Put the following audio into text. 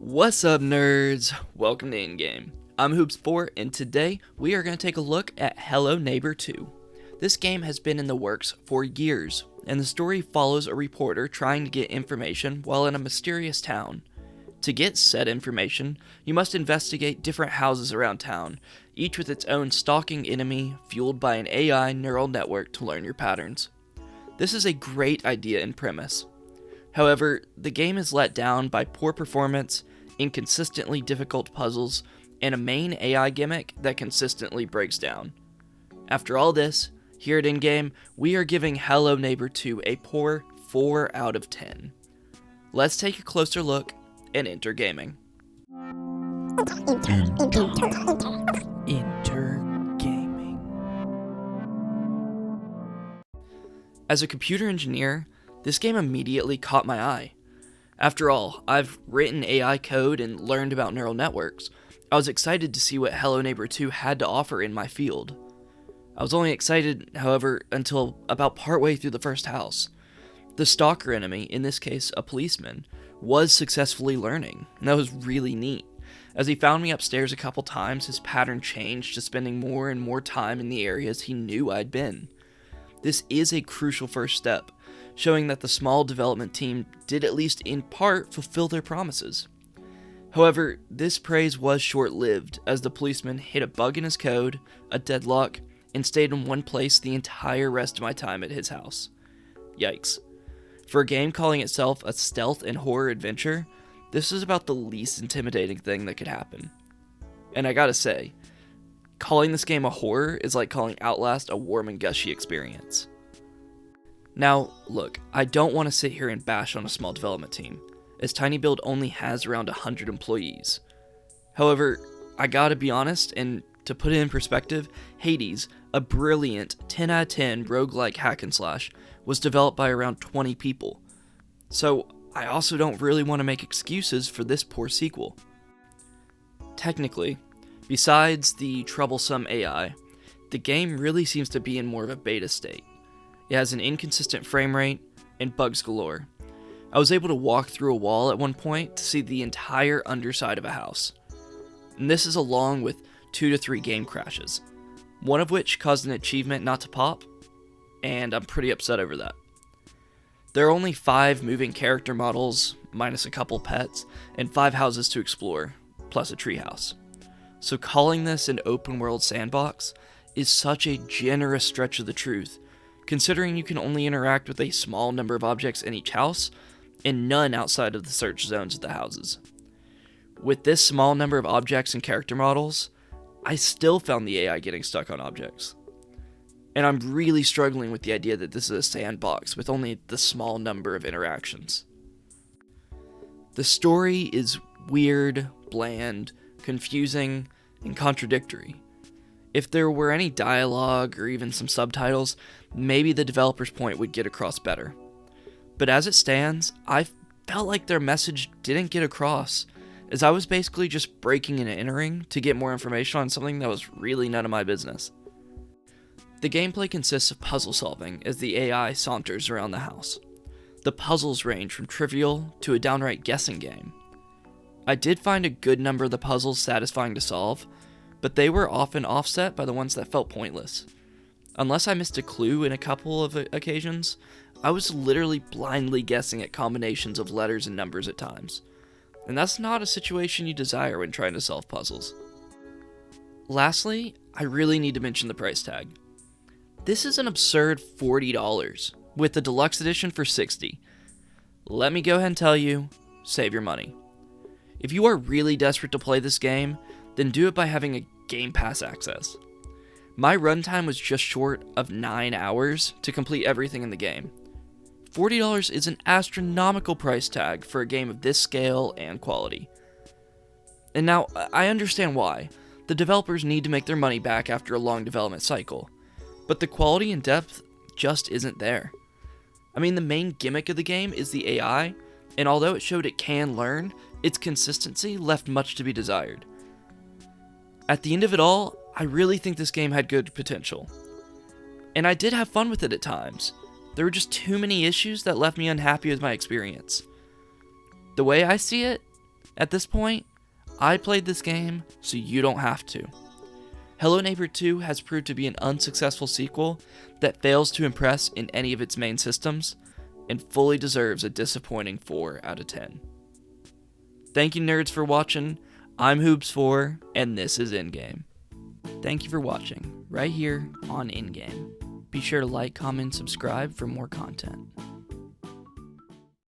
What's up, nerds? Welcome to InGame. I'm Hoops4, and today we are going to take a look at Hello Neighbor 2. This game has been in the works for years, and the story follows a reporter trying to get information while in a mysterious town. To get said information, you must investigate different houses around town, each with its own stalking enemy fueled by an AI neural network to learn your patterns. This is a great idea in premise. However, the game is let down by poor performance, inconsistently difficult puzzles, and a main AI gimmick that consistently breaks down. After all this, here at InGame, we are giving Hello Neighbor 2 a poor 4 out of 10. Let's take a closer look and enter gaming. Enter gaming. As a computer engineer, this game immediately caught my eye. After all, I've written AI code and learned about neural networks. I was excited to see what Hello Neighbor 2 had to offer in my field. I was only excited, however, until about partway through the first house. The stalker enemy, in this case a policeman, was successfully learning, and that was really neat. As he found me upstairs a couple times, his pattern changed to spending more and more time in the areas he knew I'd been. This is a crucial first step, showing that the small development team did at least in part fulfill their promises. However, this praise was short-lived, as the policeman hit a bug in his code, a deadlock, and stayed in one place the entire rest of my time at his house. Yikes. For a game calling itself a stealth and horror adventure, this is about the least intimidating thing that could happen. And I gotta say, calling this game a horror is like calling Outlast a warm and gushy experience. Now, look, I don't want to sit here and bash on a small development team, as TinyBuild only has around 100 employees. However, I gotta be honest, and to put it in perspective, Hades, a brilliant 10 out of 10 roguelike hack and slash, was developed by around 20 people. So, I also don't really want to make excuses for this poor sequel. Technically, besides the troublesome AI, the game really seems to be in more of a beta state. It has an inconsistent frame rate, and bugs galore. I was able to walk through a wall at one point to see the entire underside of a house. And this is along with 2 to 3 game crashes, one of which caused an achievement not to pop, and I'm pretty upset over that. There are only 5 moving character models, minus a couple pets, and 5 houses to explore, plus a treehouse. So calling this an open world sandbox is such a generous stretch of the truth, considering you can only interact with a small number of objects in each house, and none outside of the search zones of the houses. With this small number of objects and character models, I still found the AI getting stuck on objects. And I'm really struggling with the idea that this is a sandbox with only the small number of interactions. The story is weird, bland, confusing, and contradictory. If there were any dialogue or even some subtitles, maybe the developer's point would get across better. But as it stands, I felt like their message didn't get across, as I was basically just breaking and entering to get more information on something that was really none of my business. The gameplay consists of puzzle solving as the AI saunters around the house. The puzzles range from trivial to a downright guessing game. I did find a good number of the puzzles satisfying to solve, but they were often offset by the ones that felt pointless. Unless I missed a clue in a couple of occasions, I was literally blindly guessing at combinations of letters and numbers at times. And that's not a situation you desire when trying to solve puzzles. Lastly, I really need to mention the price tag. This is an absurd $40, with the deluxe edition for $60. Let me go ahead and tell you, save your money. If you are really desperate to play this game, then do it by having a Game Pass access. My runtime was just short of 9 hours to complete everything in the game. $40 is an astronomical price tag for a game of this scale and quality. And now, I understand why. The developers need to make their money back after a long development cycle. But the quality and depth just isn't there. I mean, the main gimmick of the game is the AI, and although it showed it can learn, its consistency left much to be desired. At the end of it all, I really think this game had good potential. And I did have fun with it at times. There were just too many issues that left me unhappy with my experience. The way I see it, At this point, I played this game so you don't have to. Hello Neighbor 2 has proved to be an unsuccessful sequel that fails to impress in any of its main systems, and fully deserves a disappointing 4 out of 10. Thank you nerds for watching. I'm Hoobs4, and this is Ingame. Thank you for watching, right here on Ingame. Be sure to like, comment, subscribe for more content.